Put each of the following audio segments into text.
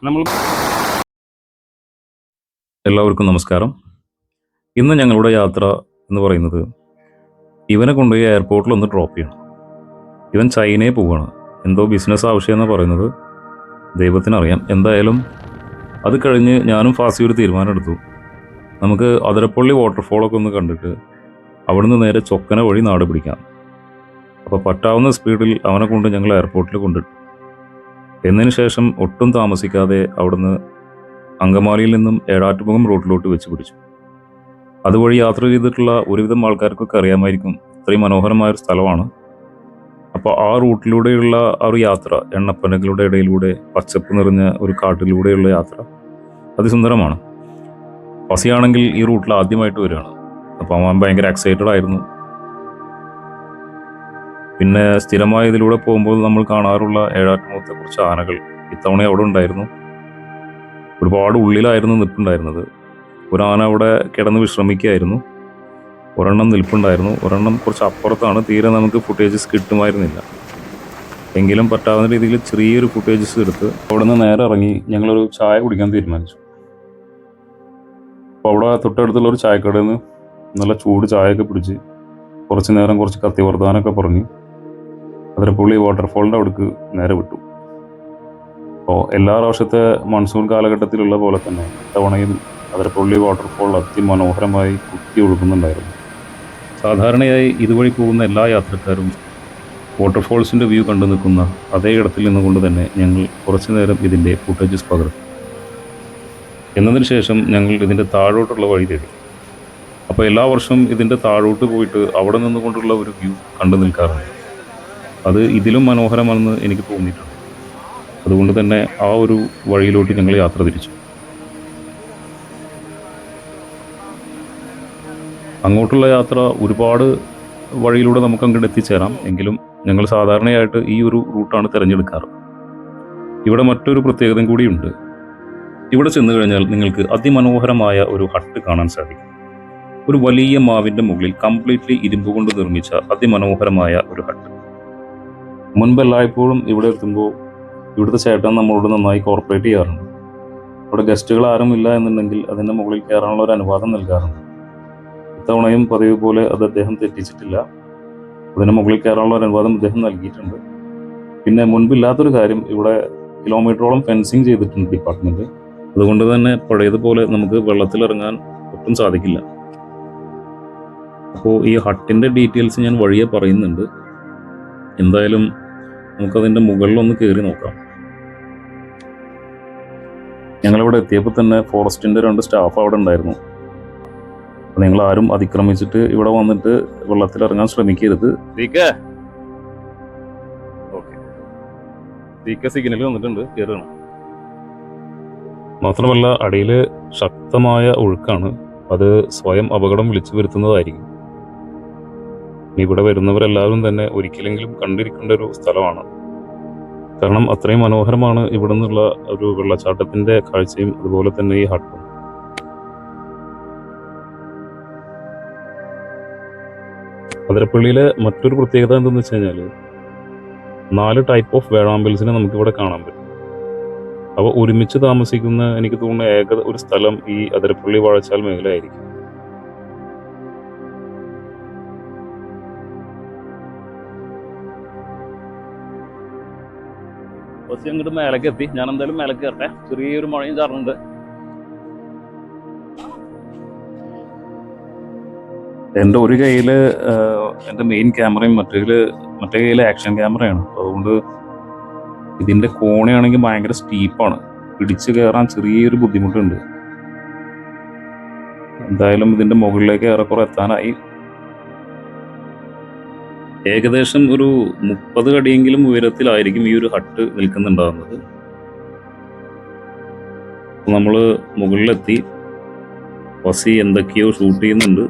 നമ്മൾ എല്ലാവർക്കും നമസ്കാരം. ഇന്ന് ഞങ്ങളുടെ യാത്ര എന്ന് പറയുന്നത് ഇവനെ കൊണ്ടുപോയി എയർപോർട്ടിൽ ഒന്ന് ഡ്രോപ്പ് ചെയ്യണം. ഇവൻ ചൈനയിൽ പോവുകയാണ്. എന്തോ ബിസിനസ് ആവശ്യമെന്ന് പറയുന്നത് ദൈവത്തിനറിയാം. എന്തായാലും അത് കഴിഞ്ഞ് ഞാനും ഫാസി ഒരു തീരുമാനമെടുത്തു. നമുക്ക് അതിരപ്പള്ളി വാട്ടർഫോളൊക്കെ ഒന്ന് കണ്ടിട്ട് അവിടുന്ന് നേരെ ചൊക്കന വഴി നാട് പിടിക്കാം. അപ്പോൾ പറ്റാവുന്ന സ്പീഡിൽ അവനെ കൊണ്ട് ഞങ്ങൾ എയർപോർട്ടിൽ കൊണ്ടിട്ടു. എന്നതിന് ശേഷം ഒട്ടും താമസിക്കാതെ അവിടുന്ന് അങ്കമാലിയിൽ നിന്നും ഏഴാറ്റുമുഖം റൂട്ടിലോട്ട് വെച്ച് പിടിച്ചു. അതുവഴി യാത്ര ചെയ്തിട്ടുള്ള ഒരുവിധം ആൾക്കാർക്കൊക്കെ അറിയാമായിരിക്കും, ഇത്രയും മനോഹരമായൊരു സ്ഥലമാണ്. അപ്പോൾ ആ റൂട്ടിലൂടെയുള്ള ആ ഒരു യാത്ര, എണ്ണപ്പനകളുടെ ഇടയിലൂടെ പച്ചപ്പ് നിറഞ്ഞ ഒരു കാട്ടിലൂടെയുള്ള യാത്ര അതിസുന്ദരമാണ്. ഫസിയാണെങ്കിൽ ഈ റൂട്ടിൽ ആദ്യമായിട്ട് വരികയാണ്. അപ്പോൾ അവൻ ഭയങ്കര എക്സൈറ്റഡ് ആയിരുന്നു. പിന്നെ സ്ഥിരമായി ഇതിലൂടെ പോകുമ്പോൾ നമ്മൾ കാണാറുള്ള ഏഴാറ്റുമുഖത്തെ കുറച്ച് ആനകൾ ഇത്തവണ അവിടെ ഉണ്ടായിരുന്നു. ഒരുപാട് ഉള്ളിലായിരുന്നു നിൽപ്പുണ്ടായിരുന്നത്. ഒരു ആന അവിടെ കിടന്ന് വിശ്രമിക്കുകയായിരുന്നു. ഒരെണ്ണം നിൽപ്പുണ്ടായിരുന്നു. ഒരെണ്ണം കുറച്ച് അപ്പുറത്താണ്. തീരെ നമുക്ക് ഫുട്ടേജസ് കിട്ടുമായിരുന്നില്ല. എങ്കിലും പറ്റാവുന്ന രീതിയിൽ ചെറിയൊരു ഫുട്ടേജസ് എടുത്ത് അവിടെ നിന്ന് നേരെ ഇറങ്ങി ഞങ്ങളൊരു ചായ കുടിക്കാൻ തീരുമാനിച്ചു. അപ്പോൾ അവിടെ തൊട്ടടുത്തുള്ള ഒരു ചായക്കടയിൽ നിന്ന് നല്ല ചൂട് ചായയൊക്കെ പിടിച്ച് കുറച്ച് നേരം കുറച്ച് കത്തിവർത്താനൊക്കെ പറഞ്ഞ് അതിരപ്പള്ളി വാട്ടർഫോളിൻ്റെ അവിടേക്ക് നേരെ വിട്ടു. അപ്പോൾ എല്ലാ പ്രാവശ്യത്തെ മൺസൂൺ കാലഘട്ടത്തിലുള്ള പോലെ തന്നെ ഇത്തവണയും അതിരപ്പള്ളി വാട്ടർഫോൾ അതിമനോഹരമായി കുത്തി ഒഴുകുന്നുണ്ടായിരുന്നു. സാധാരണയായി ഇതുവഴി പോകുന്ന എല്ലാ യാത്രക്കാരും വാട്ടർഫോൾസിൻ്റെ വ്യൂ കണ്ടു നിൽക്കുന്ന അതേ ഇടത്തിൽ നിന്നുകൊണ്ട് തന്നെ ഞങ്ങൾ കുറച്ചു നേരം ഇതിൻ്റെ ഫുട്ടേജസ് പകർത്തി. എന്നതിന് ശേഷം ഞങ്ങൾ ഇതിൻ്റെ താഴോട്ടുള്ള വഴി തേടി. അപ്പോൾ എല്ലാ വർഷവും ഇതിൻ്റെ താഴോട്ട് പോയിട്ട് അവിടെ നിന്നുകൊണ്ടുള്ള ഒരു വ്യൂ കണ്ടു നിൽക്കാറുണ്ട്. അത് ഇതിലും മനോഹരമാണെന്ന് എനിക്ക് തോന്നിയിട്ടുണ്ട്. അതുകൊണ്ട് തന്നെ ആ ഒരു വഴിയിലോട്ട് ഞങ്ങൾ യാത്ര തിരിച്ചു. അങ്ങോട്ടുള്ള യാത്ര ഒരുപാട് വഴിയിലൂടെ നമുക്ക് അങ്ങോട്ട് എത്തിച്ചേരാം. എങ്കിലും ഞങ്ങൾ സാധാരണയായിട്ട് ഈ ഒരു റൂട്ടാണ് തിരഞ്ഞെടുക്കാറ്. ഇവിടെ മറ്റൊരു പ്രത്യേകതയും കൂടിയുണ്ട്. ഇവിടെ ചെന്ന് കഴിഞ്ഞാൽ നിങ്ങൾക്ക് അതിമനോഹരമായ ഒരു ഹട്ട് കാണാൻ സാധിക്കും. ഒരു വലിയ മാവിൻ്റെ മുകളിൽ കംപ്ലീറ്റ്ലി ഇരുമ്പ് കൊണ്ട് നിർമ്മിച്ച അതിമനോഹരമായ ഒരു ഹട്ട്. മുൻപ് എല്ലായ്പ്പോഴും ഇവിടെ എത്തുമ്പോൾ ഇവിടുത്തെ ചേട്ടൻ നമ്മളോട് നന്നായി കോർപ്പറേറ്റ് ചെയ്യാറുണ്ട്. ഇവിടെ ഗസ്റ്റുകൾ ആരും ഇല്ല എന്നുണ്ടെങ്കിൽ അതിൻ്റെ മുകളിൽ കയറാനുള്ള ഒരു അനുവാദം നൽകാറുണ്ട്. ഇത്തവണയും പതിവ് പോലെ അത് അദ്ദേഹം തെറ്റിച്ചിട്ടില്ല. അതിന് മുകളിൽ കയറാനുള്ള ഒരു അനുവാദം അദ്ദേഹം നൽകിയിട്ടുണ്ട്. പിന്നെ മുൻപില്ലാത്തൊരു കാര്യം, ഇവിടെ കിലോമീറ്ററോളം ഫെൻസിങ് ചെയ്തിട്ടുണ്ട് ഡിപ്പാർട്ട്മെൻറ്റ്. അതുകൊണ്ട് തന്നെ പഴയതുപോലെ നമുക്ക് വെള്ളത്തിലിറങ്ങാൻ ഒട്ടും സാധിക്കില്ല. അപ്പോൾ ഈ ഹട്ടിൻ്റെ ഡീറ്റെയിൽസ് ഞാൻ വഴിയെ പറയുന്നുണ്ട്. എന്തായാലും നമുക്കതിൻ്റെ മുകളിലൊന്ന് കയറി നോക്കാം. ഞങ്ങളിവിടെ എത്തിയപ്പോൾ തന്നെ ഫോറസ്റ്റിൻ്റെ 2 സ്റ്റാഫ് അവിടെ ഉണ്ടായിരുന്നു. അപ്പോൾ നിങ്ങൾ ആരും അതിക്രമിച്ചിട്ട് ഇവിടെ വന്നിട്ട് വെള്ളത്തിലിറങ്ങാൻ ശ്രമിക്കരുത്. സിഗ്നൽ വന്നിട്ടുണ്ട്, കയറണം. മാത്രമല്ല അടിയിൽ ശക്തമായ ഒഴുക്കാണ്. അത് സ്വയം അപകടം വിളിച്ചു വരുത്തുന്നതായിരിക്കും. ഇവിടെ വരുന്നവരെല്ലാവരും തന്നെ ഒരിക്കലെങ്കിലും കണ്ടിരിക്കേണ്ട ഒരു സ്ഥലമാണ്. കാരണം അത്രയും മനോഹരമാണ് ഇവിടെ നിന്നുള്ള ഒരു വെള്ളച്ചാട്ടത്തിൻ്റെ കാഴ്ചയും അതുപോലെ തന്നെ ഈ ഹട്ടും. അതിരപ്പള്ളിയിലെ മറ്റൊരു പ്രത്യേകത എന്തെന്ന് വെച്ച് കഴിഞ്ഞാൽ 4 ടൈപ്പ് ഓഫ് വേഴാമ്പൽസിനെ നമുക്കിവിടെ കാണാൻ പറ്റും. അവ ഒരുമിച്ച് താമസിക്കുന്ന എനിക്ക് തോന്നുന്ന ഏക ഒരു സ്ഥലം ഈ അതിരപ്പള്ളി വാഴച്ചാൽ മേഖലയായിരിക്കും. ബസ് അങ്ങോട്ട് മേലേക്ക് എത്തി. ഞാൻ എന്തായാലും മേലേക്ക് കയറട്ടെ. ചെറിയൊരു മഴയും ചാറുന്നുണ്ട്. എൻ്റെ ഒരു കയ്യിൽ എൻ്റെ മെയിൻ ക്യാമറയും മറ്റേ കയ്യിൽ ആക്ഷൻ ക്യാമറയാണ്. അതുകൊണ്ട് ഇതിൻ്റെ കോണയാണെങ്കിൽ ഭയങ്കര സ്റ്റീപ്പാണ്. പിടിച്ച് കയറാൻ ചെറിയൊരു ബുദ്ധിമുട്ടുണ്ട്. എന്തായാലും ഇതിൻ്റെ മുകളിലേക്ക് ഏറെക്കുറെ എത്താനായി. ഏകദേശം ഒരു 30 അടിയെങ്കിലും ഉയരത്തിലായിരിക്കും ഈ ഒരു ഹട്ട് നിൽക്കുന്നുണ്ടാകുന്നത്. നമ്മൾ മുകളിലെത്തി. ഫസി എന്തൊക്കെയോ ഷൂട്ട് ചെയ്യുന്നുണ്ട്.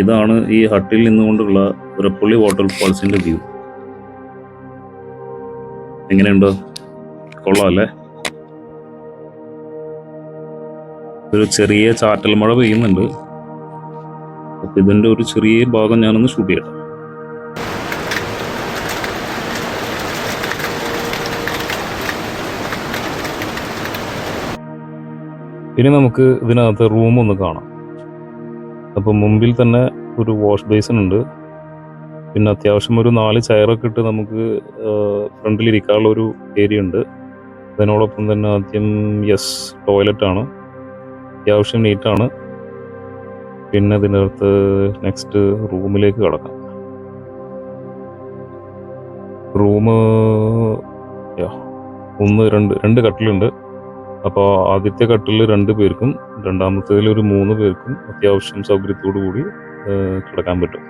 ഇതാണ് ഈ ഹട്ടിൽ നിന്നുകൊണ്ടുള്ള അതിരപ്പള്ളി വാട്ടർഫോൾസിൻ്റെ വ്യൂ. എങ്ങനെയുണ്ട്? കൊള്ളാം അല്ലേ? ഒരു ചെറിയ ചാറ്റൽ മഴ പെയ്യുന്നുണ്ട്. അപ്പോൾ ഇതിൻ്റെ ഒരു ചെറിയ ഭാഗം ഞാനൊന്ന് ഷൂട്ട് ചെയ്യട്ടെ. ഇനി നമുക്ക് ഇതിനകത്ത് റൂമൊന്ന് കാണാം. അപ്പോൾ മുമ്പിൽ തന്നെ ഒരു വാഷ് ബേസിൻ ഉണ്ട്. പിന്നെ അത്യാവശ്യം ഒരു 4 ചെയറൊക്കെ ഇട്ട് നമുക്ക് ഫ്രണ്ടിൽ ഇരിക്കാനുള്ള ഒരു ഏരിയ ഉണ്ട്. അതിനോടൊപ്പം തന്നെ ആദ്യം ടോയ്ലറ്റാണ്, അത്യാവശ്യം നീറ്റാണ്. പിന്നെ ഇതിനകത്ത് നെക്സ്റ്റ് റൂമിലേക്ക് കടക്കാം. റൂം രണ്ട് കട്ടിലുണ്ട്. അപ്പോൾ ആദ്യത്തെ കട്ടിൽ 2 പേർക്കും, രണ്ടാമത്തേതിൽ ഒരു 3 പേർക്കും അത്യാവശ്യം സൗകര്യത്തോടു കൂടി കിടക്കാൻ പറ്റും.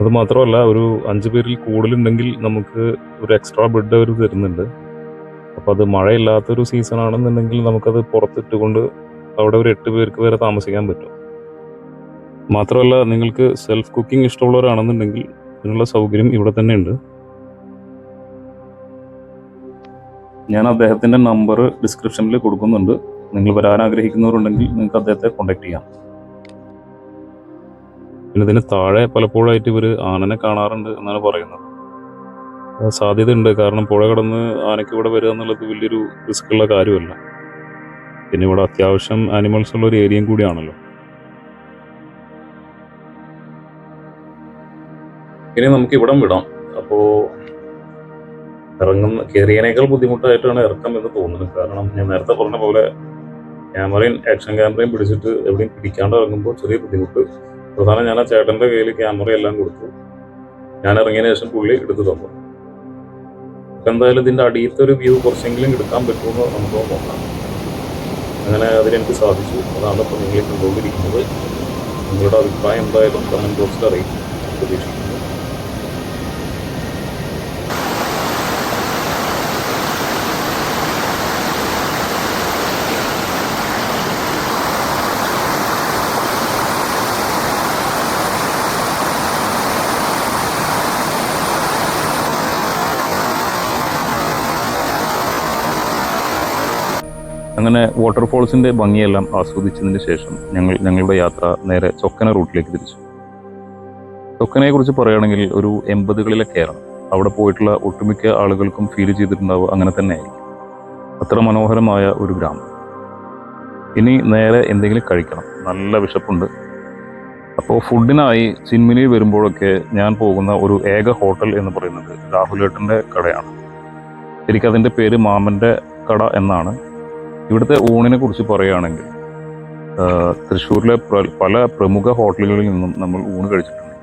അത് മാത്രമല്ല, ഒരു 5 പേരിൽ കൂടുതലുണ്ടെങ്കിൽ നമുക്ക് ഒരു എക്സ്ട്രാ ബെഡ് അവർ തരുന്നുണ്ട്. അപ്പോൾ അത് മഴയില്ലാത്തൊരു സീസൺ ആണെന്നുണ്ടെങ്കിൽ നമുക്കത് പുറത്തിട്ടുകൊണ്ട് അവിടെ ഒരു 8 പേർക്ക് വരെ താമസിക്കാൻ പറ്റും. മാത്രമല്ല, നിങ്ങൾക്ക് സെൽഫ് കുക്കിംഗ് ഇഷ്ടമുള്ളവരാണെന്നുണ്ടെങ്കിൽ അതിനുള്ള സൗകര്യം ഇവിടെ തന്നെ ഉണ്ട്. ഞാൻ അദ്ദേഹത്തിൻ്റെ നമ്പർ ഡിസ്ക്രിപ്ഷനിൽ കൊടുക്കുന്നുണ്ട്. നിങ്ങൾ വരാൻ ആഗ്രഹിക്കുന്നവരുണ്ടെങ്കിൽ നിങ്ങൾക്ക് അദ്ദേഹത്തെ കോൺടാക്ട് ചെയ്യാം. പിന്നെ ഇതിന് താഴെ പലപ്പോഴായിട്ട് ഇവർ ആനനെ കാണാറുണ്ട് എന്നാണ് പറയുന്നത്. സാധ്യതയുണ്ട്, കാരണം പുഴ കടന്ന് ആനയ്ക്ക് ഇവിടെ വരിക എന്നുള്ളത് വലിയൊരു റിസ്ക്കുള്ള കാര്യമല്ല. പിന്നെ ഇവിടെ അത്യാവശ്യം ആനിമൽസ് ഉള്ള ഒരു ഏരിയയും കൂടിയാണല്ലോ. ഇനി നമുക്ക് ഇവിടം വിടാം. അപ്പോൾ കയറിയതിനേക്കാൾ ബുദ്ധിമുട്ടായിട്ടാണ് ഇറക്കം എന്ന് തോന്നുന്നത്. കാരണം ഞാൻ നേരത്തെ പറഞ്ഞ പോലെ ആക്ഷൻ ക്യാമറയും പിടിച്ചിട്ട് എവിടെയും പിടിക്കാണ്ട് ഇറങ്ങുമ്പോൾ ചെറിയ ബുദ്ധിമുട്ട്. പ്രധാനം ഞാൻ ആ ചേട്ടൻ്റെ കയ്യിൽ ക്യാമറയെല്ലാം കൊടുത്തു. ഞാൻ ഇറങ്ങിയതിന് ശേഷം പുള്ളി എടുത്തു തന്നു. അപ്പം എന്തായാലും ഇതിൻ്റെ അടിയത്തെ ഒരു വ്യൂ കുറച്ചെങ്കിലും എടുക്കാൻ പറ്റുമെന്ന് നമുക്ക് നോക്കാം. അങ്ങനെ അതിനെനിക്ക് സാധിച്ചു. അതാണ് ഇപ്പോൾ നിങ്ങളെ കണ്ടുകൊണ്ടിരിക്കുന്നത്. നിങ്ങളുടെ അഭിപ്രായം എന്തായാലും കമൻറ്റ് ബോക്സിൽ അറിയിക്കും പ്രതീക്ഷിക്കുന്നു. അങ്ങനെ വാട്ടർഫോൾസിൻ്റെ ഭംഗിയെല്ലാം ആസ്വദിച്ചതിന് ശേഷം ഞങ്ങളുടെ യാത്ര നേരെ ചൊക്കന റൂട്ടിലേക്ക് തിരിച്ചു. ചൊക്കനയെക്കുറിച്ച് പറയുകയാണെങ്കിൽ ഒരു 80കളിലെ കേരളം. അവിടെ പോയിട്ടുള്ള ഒട്ടുമിക്ക ആളുകൾക്കും ഫീൽ ചെയ്തിട്ടുണ്ടാവുക അങ്ങനെ തന്നെ ആയിരിക്കും. അത്ര മനോഹരമായ ഒരു ഗ്രാമം. ഇനി നേരെ എന്തെങ്കിലും കഴിക്കണം, നല്ല വിശപ്പുണ്ട്. അപ്പോൾ ഫുഡിനായി ചിന്മിനി വരുമ്പോഴൊക്കെ ഞാൻ പോകുന്ന ഒരു ഏക ഹോട്ടൽ എന്ന് പറയുന്നത് രാഹുലേട്ടൻ്റെ കടയാണ്. ശരിക്കും അതിൻ്റെ പേര് മാമൻ്റെ കട എന്നാണ്. ഇവിടുത്തെ ഊണിനെ കുറിച്ച് പറയുകയാണെങ്കിൽ തൃശ്ശൂരിലെ പല പ്രമുഖ ഹോട്ടലുകളിൽ നിന്നും നമ്മൾ ഊണ് കഴിച്ചിട്ടുണ്ട്.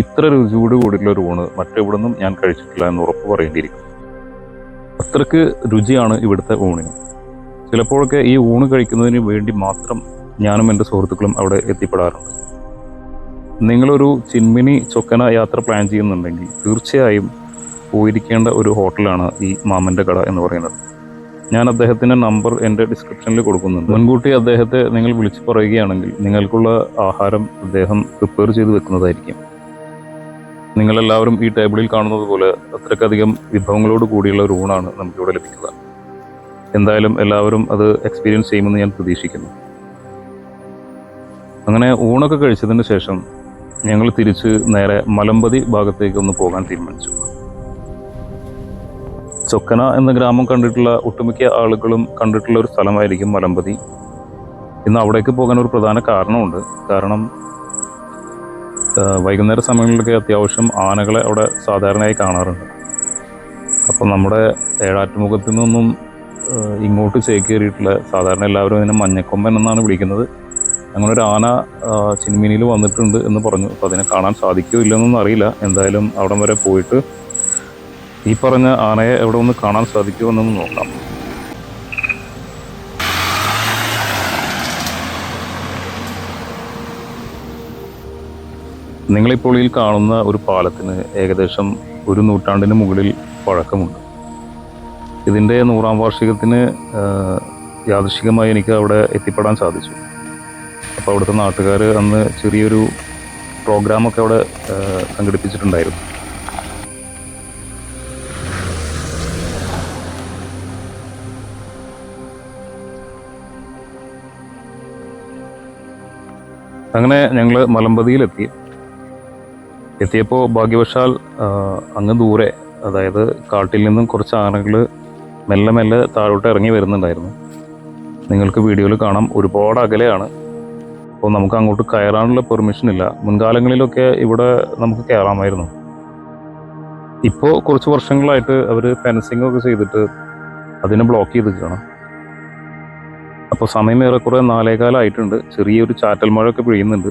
ഇത്ര രുചിയോട് കൂടിയിട്ടുള്ള ഒരു ഊണ് മറ്റെവിടെ നിന്നും ഞാൻ കഴിച്ചിട്ടില്ല എന്ന് ഉറപ്പ് പറയേണ്ടിയിരിക്കും. അത്രയ്ക്ക് രുചിയാണ് ഇവിടുത്തെ ഊണിന്. ചിലപ്പോഴൊക്കെ ഈ ഊണ് കഴിക്കുന്നതിന് വേണ്ടി മാത്രം ഞാനും എൻ്റെ സുഹൃത്തുക്കളും അവിടെ എത്തിപ്പെടാറുണ്ട്. നിങ്ങളൊരു ചിന്മിനി ചൊക്കന യാത്ര പ്ലാൻ ചെയ്യുന്നുണ്ടെങ്കിൽ തീർച്ചയായും പോയിരിക്കേണ്ട ഒരു ഹോട്ടലാണ് ഈ മാമൻ്റെ കട എന്ന് പറയുന്നത്. ഞാൻ അദ്ദേഹത്തിൻ്റെ നമ്പർ എൻ്റെ ഡിസ്ക്രിപ്ഷനിൽ കൊടുക്കുന്നുണ്ട്. മുൻകൂട്ടി അദ്ദേഹത്തെ നിങ്ങൾ വിളിച്ചു പറയുകയാണെങ്കിൽ നിങ്ങൾക്കുള്ള ആഹാരം അദ്ദേഹം പ്രിപ്പയർ ചെയ്ത് വെക്കുന്നതായിരിക്കും. നിങ്ങളെല്ലാവരും ഈ ടേബിളിൽ കാണുന്നത് പോലെ അത്രയ്ക്കധികം വിഭവങ്ങളോട് കൂടിയുള്ള ഒരു ഊണാണ് നമുക്കിവിടെ ലഭിക്കുക. എന്തായാലും എല്ലാവരും അത് എക്സ്പീരിയൻസ് ചെയ്യുമെന്ന് ഞാൻ പ്രതീക്ഷിക്കുന്നു. അങ്ങനെ ഊണൊക്കെ കഴിച്ചതിന് ശേഷം ഞങ്ങൾ തിരിച്ച് നേരെ മലമ്പതി ഭാഗത്തേക്ക് ഒന്ന് പോകാൻ തീരുമാനിച്ചു. ചൊക്കന എന്ന ഗ്രാമം കണ്ടിട്ടുള്ള ഒട്ടുമിക്ക ആളുകളും കണ്ടിട്ടുള്ള ഒരു സ്ഥലമായിരിക്കും മലമ്പതി. ഇന്ന് അവിടേക്ക് പോകാൻ ഒരു പ്രധാന കാരണമുണ്ട്. കാരണം വൈകുന്നേര സമയങ്ങളിലൊക്കെ അത്യാവശ്യം ആനകളെ അവിടെ സാധാരണയായി കാണാറുണ്ട്. അപ്പം നമ്മുടെ ഏഴാറ്റുമുഖത്തു നിന്നൊന്നും ഇങ്ങോട്ട് ചേക്കേറിയിട്ടുള്ള, സാധാരണ എല്ലാവരും ഇതിനെ മഞ്ഞക്കൊമ്പൻ എന്നാണ് വിളിക്കുന്നത്, അങ്ങനെ ഒരു ആന ചിന്മിനിയിൽ വന്നിട്ടുണ്ട് എന്ന് പറഞ്ഞു. അപ്പോൾ അതിനെ കാണാൻ സാധിക്കുമോ ഇല്ലെന്നൊന്നും അറിയില്ല. എന്തായാലും അവിടം വരെ പോയിട്ട് ഈ പറഞ്ഞ ആനയെ എവിടെ ഒന്ന് കാണാൻ സാധിക്കുമോ എന്നൊന്ന് നോക്കാം. നിങ്ങളിപ്പോൾ ഈ കാണുന്ന ഒരു പാലത്തിന് ഏകദേശം 1 നൂറ്റാണ്ടിന് മുകളിൽ പഴക്കമുണ്ട്. ഇതിൻ്റെ 100ാം വാർഷികത്തിന് യാദൃശ്ചികമായി എനിക്ക് അവിടെ എത്തിപ്പെടാൻ സാധിച്ചു. അപ്പോൾ അവിടുത്തെ നാട്ടുകാർ അന്ന് ചെറിയൊരു പ്രോഗ്രാമൊക്കെ അവിടെ സംഘടിപ്പിച്ചിട്ടുണ്ടായിരുന്നു. അങ്ങനെ ഞങ്ങൾ മലമ്പതിയിലെത്തി. എത്തിയപ്പോൾ ഭാഗ്യവശാൽ അങ്ങ് ദൂരെ, അതായത് കാട്ടിൽ നിന്നും കുറച്ച് ആനകൾ മെല്ലെ മെല്ലെ താഴോട്ട് ഇറങ്ങി വരുന്നുണ്ടായിരുന്നു. നിങ്ങൾക്ക് വീഡിയോയിൽ കാണാം, ഒരുപാട് അകലെയാണ്. അപ്പോൾ നമുക്ക് അങ്ങോട്ട് കയറാനുള്ള പെർമിഷൻ ഇല്ല. മുൻകാലങ്ങളിലൊക്കെ ഇവിടെ നമുക്ക് കയറാമായിരുന്നു. ഇപ്പോൾ കുറച്ച് വർഷങ്ങളായിട്ട് അവർ ഫെൻസിങ് ഒക്കെ ചെയ്തിട്ട് അതിനെ ബ്ലോക്ക് ചെയ്തിരിക്കുകയാണ്. അപ്പോൾ സമയം ഏറെക്കുറെ 4:15 ആയിട്ടുണ്ട്. ചെറിയൊരു ചാറ്റൽ മഴയൊക്കെ പെയ്യുന്നുണ്ട്.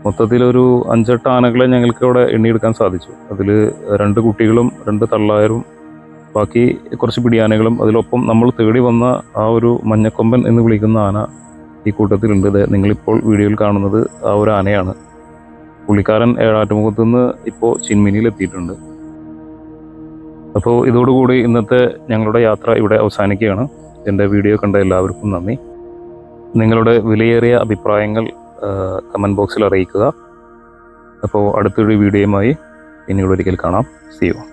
മൊത്തത്തിലൊരു 5-8 ആനകളെ ഞങ്ങൾക്ക് ഇവിടെ എണ്ണിയെടുക്കാൻ സാധിച്ചു. അതിൽ 2 കുട്ടികളും 2 തള്ളാരും ബാക്കി കുറച്ച് പിടിയാനകളും, അതിലൊപ്പം നമ്മൾ തേടി വന്ന ആ ഒരു മഞ്ഞക്കൊമ്പൻ എന്ന് വിളിക്കുന്ന ആന ഈ കൂട്ടത്തിലുണ്ട്. നിങ്ങളിപ്പോൾ വീഡിയോയിൽ കാണുന്നത് ആ ഒരു ആനയാണ്. പുള്ളിക്കാരൻ ഏഴാറ്റുമുഖത്ത് നിന്ന് ഇപ്പോൾ ചിന്മിനിയിൽ എത്തിയിട്ടുണ്ട്. അപ്പോൾ ഇതോടുകൂടി ഇന്നത്തെ ഞങ്ങളുടെ യാത്ര ഇവിടെ അവസാനിക്കുകയാണ്. എൻ്റെ വീഡിയോ കണ്ട എല്ലാവർക്കും നന്ദി. നിങ്ങളുടെ വിലയേറിയ അഭിപ്രായങ്ങൾ കമൻറ്റ് ബോക്സിൽ അറിയിക്കുക. അപ്പോൾ അടുത്തൊരു വീഡിയോയുമായി പിന്നീട് ഒരിക്കൽ കാണാം. See you.